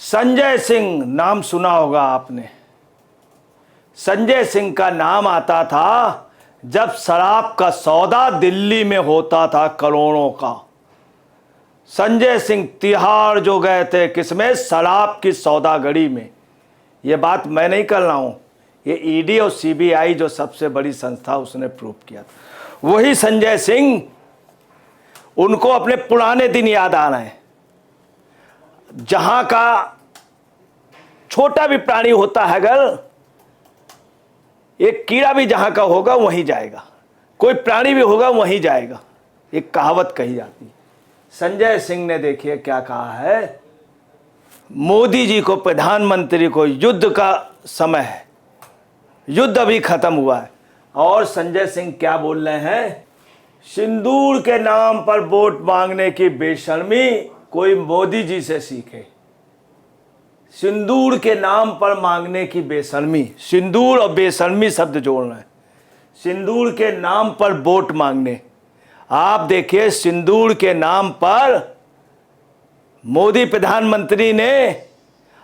संजय सिंह नाम सुना होगा आपने। संजय सिंह का नाम आता था जब शराब का सौदा दिल्ली में होता था करोड़ों का। संजय सिंह तिहाड़ जो गए थे किसमें? शराब की सौदागरी में। ये बात मैं नहीं कर रहा हूं, ये ईडी और सीबीआई जो सबसे बड़ी संस्था उसने प्रूव किया था। वही संजय सिंह, उनको अपने पुराने दिन याद आ रहे हैं। जहां का छोटा भी प्राणी होता है, अगर एक कीड़ा भी जहां का होगा वहीं जाएगा, कोई प्राणी भी होगा वहीं जाएगा, एक कहावत कही जाती है। संजय सिंह ने देखिए क्या कहा है, मोदी जी को, प्रधानमंत्री को, युद्ध का समय है, युद्ध अभी खत्म हुआ है, और संजय सिंह क्या बोल रहे हैं? सिंदूर के नाम पर वोट मांगने की बेशर्मी कोई मोदी जी से सीखे। सिंदूर के नाम पर मांगने की बेशर्मी, सिंदूर और बेशर्मी शब्द जोड़ रहे हैं। सिंदूर के नाम पर वोट मांगने, आप देखिए सिंदूर के नाम पर मोदी प्रधानमंत्री ने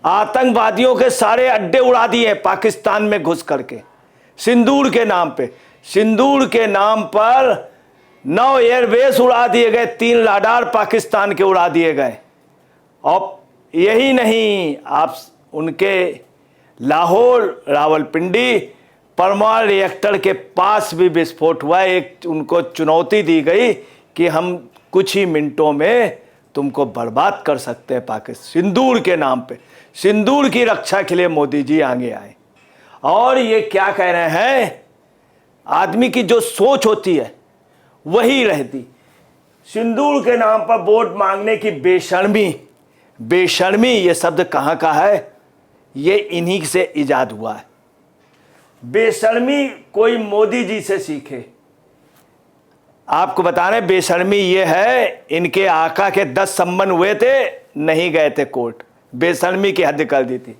आतंकवादियों के सारे अड्डे उड़ा दिए पाकिस्तान में घुस करके, सिंदूर के नाम पे। सिंदूर के नाम पर 9 एयरबेस उड़ा दिए गए, 3 राडार पाकिस्तान के उड़ा दिए गए। और यही नहीं, आप उनके लाहौर रावलपिंडी परमाणु रिएक्टर के पास भी विस्फोट हुआ। एक उनको चुनौती दी गई कि हम कुछ ही मिनटों में तुमको बर्बाद कर सकते हैं पाकिस्तान। सिंदूर के नाम पे, सिंदूर की रक्षा के लिए मोदी जी आगे आए। और ये क्या कह रहे हैं, आदमी की जो सोच होती है वही रहती। सिंदूर के नाम पर वोट मांगने की बेशर्मी, बेशर्मी ये शब्द कहाँ का है? ये इन्हीं से इजाद हुआ है। बेशर्मी कोई मोदी जी से सीखे। आपको बता रहे बेशर्मी ये है, इनके आका के 10 सम्मन हुए थे, नहीं गए थे कोर्ट, बेशर्मी की हद कर दी थी।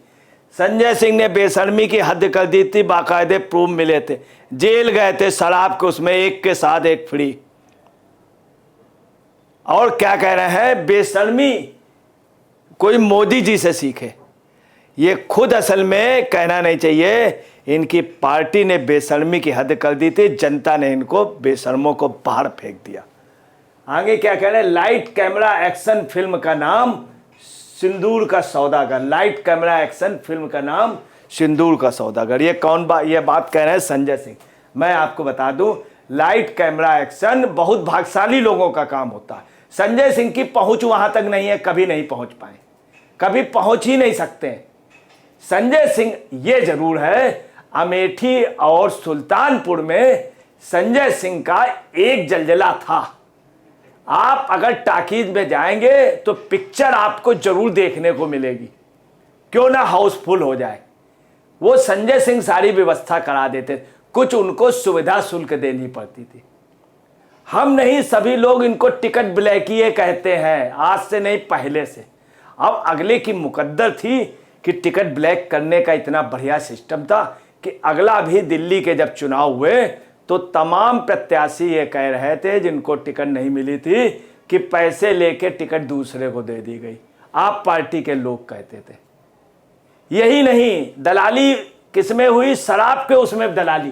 संजय सिंह ने बेशर्मी की हद कर दी थी, बाकायदे प्रूफ मिले थे, जेल गए थे शराब के उसमें, एक के साथ एक फ्री। और क्या कह रहे हैं, बेशर्मी कोई मोदी जी से सीखे। ये खुद असल में कहना नहीं चाहिए, इनकी पार्टी ने बेशर्मी की हद कर दी थी, जनता ने इनको बेशर्मों को बाहर फेंक दिया। आगे क्या कह रहे हैं, लाइट कैमरा एक्शन फिल्म का नाम सिंदूर का सौदागर। लाइट कैमरा एक्शन फिल्म का नाम सिंदूर का सौदागर। ये कौन ये बात कह रहे हैं? संजय सिंह। मैं आपको बता दूं, लाइट कैमरा एक्शन बहुत भाग्यशाली लोगों का काम होता है। संजय सिंह की पहुंच वहां तक नहीं है, कभी नहीं पहुंच पाए, कभी पहुंच ही नहीं सकते। संजय सिंह ये जरूर है, अमेठी और सुल्तानपुर में संजय सिंह का एक जलजला था। आप अगर टाकीज में जाएंगे तो पिक्चर आपको जरूर देखने को मिलेगी, क्यों ना हाउसफुल हो जाए। वो संजय सिंह सारी व्यवस्था करा देते, कुछ उनको सुविधा शुल्क देनी पड़ती थी। हम नहीं, सभी लोग इनको टिकट ब्लैकिए कहते हैं, आज से नहीं पहले से। अब अगले की मुकद्दर थी कि टिकट ब्लैक करने का इतना बढ़िया सिस्टम था कि अगला भी दिल्ली के जब चुनाव हुए तो तमाम प्रत्याशी ये कह रहे थे जिनको टिकट नहीं मिली थी कि पैसे लेके टिकट दूसरे को दे दी गई। आप पार्टी के लोग कहते थे। यही नहीं, दलाली किसमें हुई? शराब के उसमें दलाली,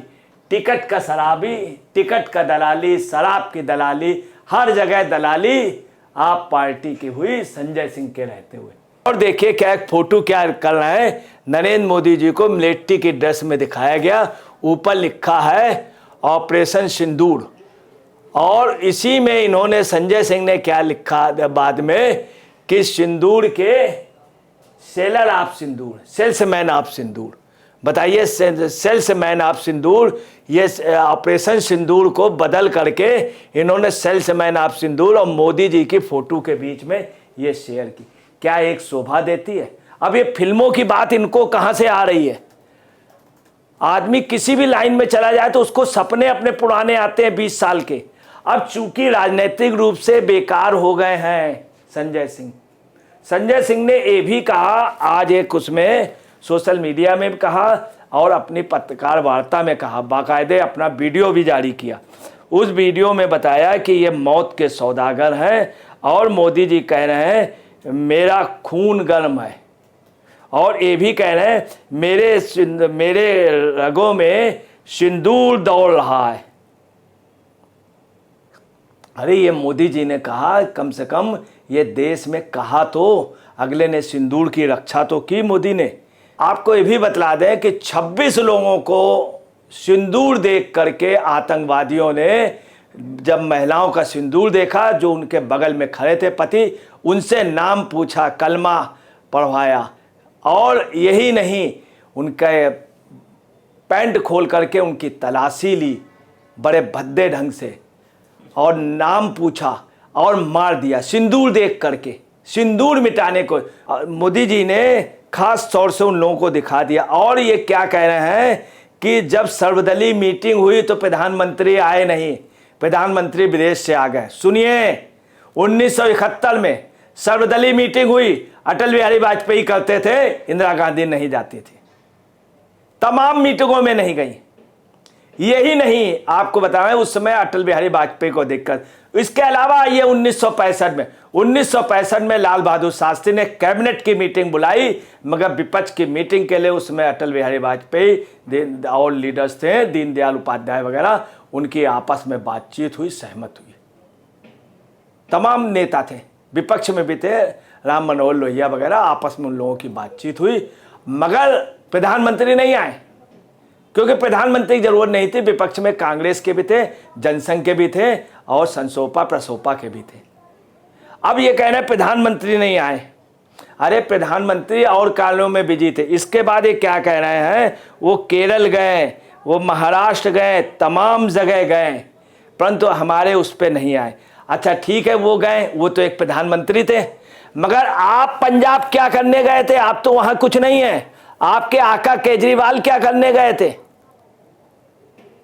टिकट का शराबी, टिकट का दलाली, शराब की दलाली, हर जगह दलाली आप पार्टी की हुई संजय सिंह के रहते हुए। और देखिए क्या एक फोटो क्या कर रहा है, नरेंद्र मोदी जी को मिलिट्री की ड्रेस में दिखाया गया, ऊपर लिखा है ऑपरेशन सिंदूर। और इसी में इन्होंने, संजय सिंह ने क्या लिखा बाद में कि सिंदूर के seller of sindoor, salesman of sindoor. बताइए, सेल्समैन ऑफ सिंदूर, ये ऑपरेशन सिंदूर को बदल करके इन्होंने सेल्समैन ऑफ सिंदूर और मोदी जी की फोटो के बीच में ये शेयर की। क्या एक शोभा देती है? अब ये फिल्मों की बात इनको कहां से आ रही है? आदमी किसी भी लाइन में चला जाए तो उसको सपने अपने पुराने आते हैं 20 साल के। अब चूंकि राजनीतिक रूप से बेकार हो गए हैं संजय सिंह। संजय सिंह ने ये भी कहा, आज एक उसमें सोशल मीडिया में भी कहा और अपनी पत्रकार वार्ता में कहा, बाकायदे अपना वीडियो भी जारी किया। उस वीडियो में बताया कि ये मौत के सौदागर हैं और मोदी जी कह रहे हैं मेरा खून गर्म है, और ये भी कह रहे हैं मेरे रगों में सिंदूर दौड़ रहा है। अरे ये मोदी जी ने कहा, कम से कम ये देश में कहा तो, अगले ने सिंदूर की रक्षा तो की मोदी ने। आपको ये भी बतला दें कि 26 लोगों को सिंदूर देख करके आतंकवादियों ने, जब महिलाओं का सिंदूर देखा, जो उनके बगल में खड़े थे पति, उनसे नाम पूछा, कलमा पढ़वाया, और यही नहीं, उनके पैंट खोल करके उनकी तलाशी ली बड़े भद्दे ढंग से, और नाम पूछा और मार दिया सिंदूर देख करके। सिंदूर मिटाने को मोदी जी ने खास तौर से उन लोगों को दिखा दिया। और ये क्या कह रहे हैं कि जब सर्वदलीय मीटिंग हुई तो प्रधानमंत्री आए नहीं, प्रधानमंत्री विदेश से आ गए। सुनिए, 1971 में सर्वदलीय मीटिंग हुई, अटल बिहारी वाजपेयी करते थे, इंदिरा गांधी नहीं जाती थी, तमाम मीटिंगों में नहीं गई। यही नहीं, आपको बताएं उस समय अटल बिहारी वाजपेयी को दिक्कत। इसके अलावा ये 1965 में लाल बहादुर शास्त्री ने कैबिनेट की मीटिंग बुलाई, मगर विपक्ष की मीटिंग के लिए उसमें अटल बिहारी वाजपेयी और लीडर्स थे, दीनदयाल उपाध्याय वगैरह, उनकी आपस में बातचीत हुई, सहमत हुई। तमाम नेता थे, विपक्ष में भी थे, राम मनोहर लोहिया वगैरह, आपस में उन लोगों की बातचीत हुई, मगर प्रधानमंत्री नहीं आए, क्योंकि प्रधानमंत्री की जरूरत नहीं थी। विपक्ष में कांग्रेस के भी थे, जनसंघ के भी थे, और संसोपा प्रसोपा के भी थे। अब ये कहना है प्रधानमंत्री नहीं आए, अरे प्रधानमंत्री और कार्यों में बिजी थे। इसके बाद ये क्या कह रहे हैं, वो केरल गए, वो महाराष्ट्र गए, तमाम जगह गए, परंतु हमारे उस पर नहीं आए। अच्छा ठीक है, वो गए, वो तो एक प्रधानमंत्री थे, मगर आप पंजाब क्या करने गए थे? आप तो वहां कुछ नहीं है। आपके आका केजरीवाल क्या करने गए थे?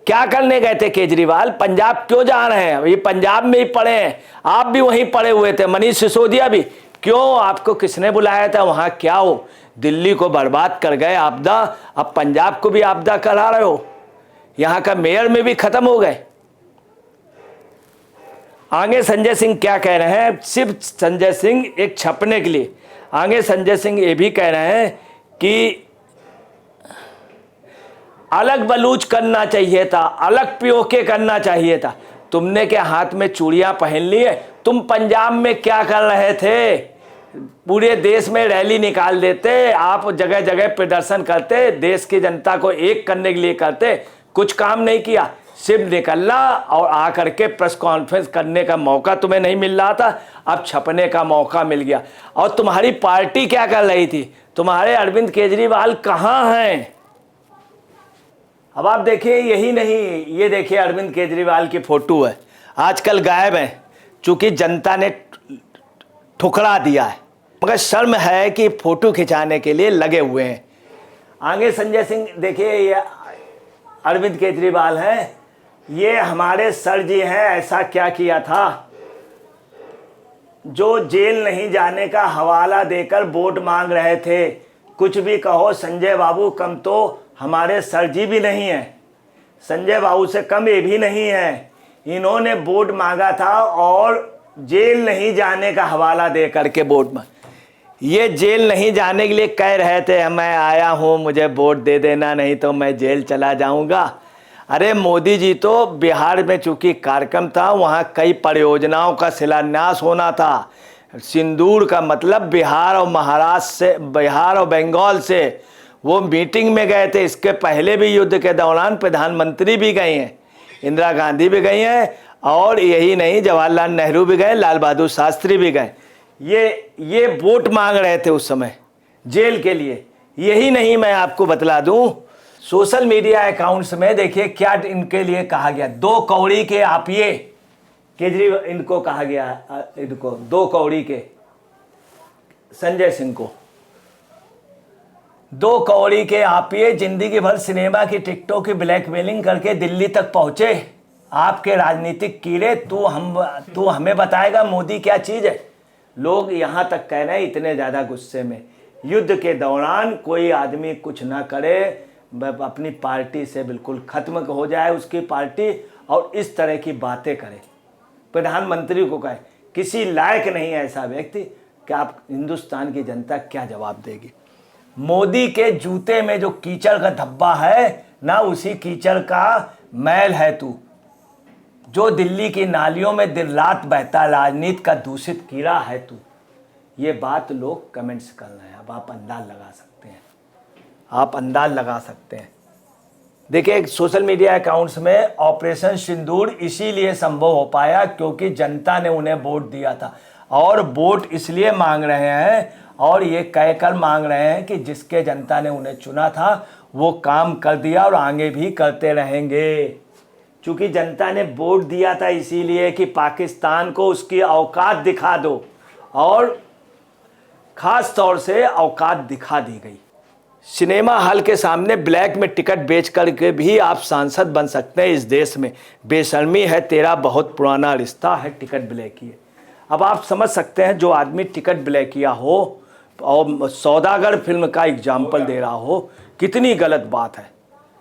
क्या करने गए थे केजरीवाल? पंजाब क्यों जा रहे हैं? ये पंजाब में ही पड़े हैं, आप भी वहीं पड़े हुए थे, मनीष सिसोदिया भी। क्यों? आपको किसने बुलाया था वहां? क्या हो, दिल्ली को बर्बाद कर गए आपदा, अब पंजाब को भी आपदा करा रहे हो। यहां का मेयर में भी खत्म हो गए। आगे संजय सिंह क्या कह रहे हैं? सिर्फ संजय सिंह एक छपने के लिए, आगे संजय सिंह ये भी कह रहे हैं कि अलग बलूच करना चाहिए था, अलग पीओके करना चाहिए था। तुमने क्या हाथ में चूड़ियां पहन ली है? तुम पंजाब में क्या कर रहे थे? पूरे देश में रैली निकाल देते, आप जगह जगह प्रदर्शन करते, देश की जनता को एक करने के लिए करते, कुछ काम नहीं किया। सिर्फ निकलना और आकर के प्रेस कॉन्फ्रेंस करने का मौका तुम्हें नहीं मिल रहा था, अब छपने का मौका मिल गया। और तुम्हारी पार्टी क्या कर रही थी? तुम्हारे अरविंद केजरीवाल कहाँ हैं? अब आप देखिए, यही नहीं, ये देखिए अरविंद केजरीवाल की फोटो है, आजकल गायब है, चूंकि जनता ने ठुकरा दिया है, मगर शर्म है कि फोटो खिंचाने के लिए लगे हुए हैं। आगे संजय सिंह देखिए, ये अरविंद केजरीवाल हैं, ये हमारे सर जी हैं, ऐसा क्या किया था जो जेल नहीं जाने का हवाला देकर वोट मांग रहे थे। कुछ भी कहो संजय बाबू, कम तो हमारे सर जी भी नहीं है, संजय बाबू से कम ये भी नहीं है। इन्होंने वोट मांगा था और जेल नहीं जाने का हवाला दे करके वोट मांग, ये जेल नहीं जाने के लिए कह रहे थे, मैं आया हूँ, मुझे वोट दे देना, नहीं तो मैं जेल चला जाऊँगा। अरे मोदी जी तो बिहार में चूंकि कार्यक्रम था, वहाँ कई परियोजनाओं का शिलान्यास होना था। सिंदूर का मतलब बिहार और महाराष्ट्र से, बिहार और बंगाल से वो मीटिंग में गए थे। इसके पहले भी युद्ध के दौरान प्रधानमंत्री भी गए हैं, इंदिरा गांधी भी गई हैं, और यही नहीं, जवाहरलाल नेहरू भी गए, लाल बहादुर शास्त्री भी गए। ये वोट मांग रहे थे उस समय जेल के लिए। यही नहीं, मैं आपको बतला दूं, सोशल मीडिया अकाउंट्स में देखिए क्या इनके लिए कहा गया, 2 कौड़ी के आपिए केजरीवाल, इनको कहा गया, इनको 2 कौड़ी के, संजय सिंह को 2 कौड़ी के आपिए, जिंदगी भर सिनेमा की टिकटों की ब्लैकमेलिंग करके दिल्ली तक पहुंचे। आपके राजनीतिक कीड़े, तू हमें बताएगा मोदी क्या चीज है? लोग यहां तक कह रहे हैं, इतने ज्यादा गुस्से में, युद्ध के दौरान कोई आदमी कुछ ना करे, अपनी पार्टी से बिल्कुल खत्म हो जाए उसकी पार्टी, और इस तरह की बातें करे, प्रधानमंत्री को कहे, किसी लायक नहीं है ऐसा व्यक्ति कि आप हिंदुस्तान की जनता क्या जवाब देगी। मोदी के जूते में जो कीचड़ का धब्बा है ना, उसी कीचड़ का मैल है तू। जो दिल्ली की नालियों में दिन रात बहता राजनीति का दूषित कीड़ा है तू। ये बात लोग कमेंट्स कर रहे हैं। अब आप अंदाज लगा सकते हैं, आप अंदाज लगा सकते हैं। देखिए, सोशल मीडिया अकाउंट्स में ऑपरेशन सिंदूर इसीलिए संभव हो पाया क्योंकि जनता ने उन्हें वोट दिया था, और वोट इसलिए मांग रहे हैं और ये कहकर मांग रहे हैं कि जिसके जनता ने उन्हें चुना था वो काम कर दिया और आगे भी करते रहेंगे। क्योंकि जनता ने वोट दिया था इसीलिए कि पाकिस्तान को उसकी औकात दिखा दो, और खास तौर से औकात दिखा दी गई। सिनेमा हॉल के सामने ब्लैक में टिकट बेच करके भी आप सांसद बन सकते हैं इस देश में। बेशर्मी है तेरा बहुत पुराना रिश्ता है टिकट ब्लैक किए। अब आप समझ सकते हैं, जो आदमी टिकट ब्लैक किया हो और सौदागर फिल्म का एग्जाम्पल दे रहा हो, कितनी गलत बात है।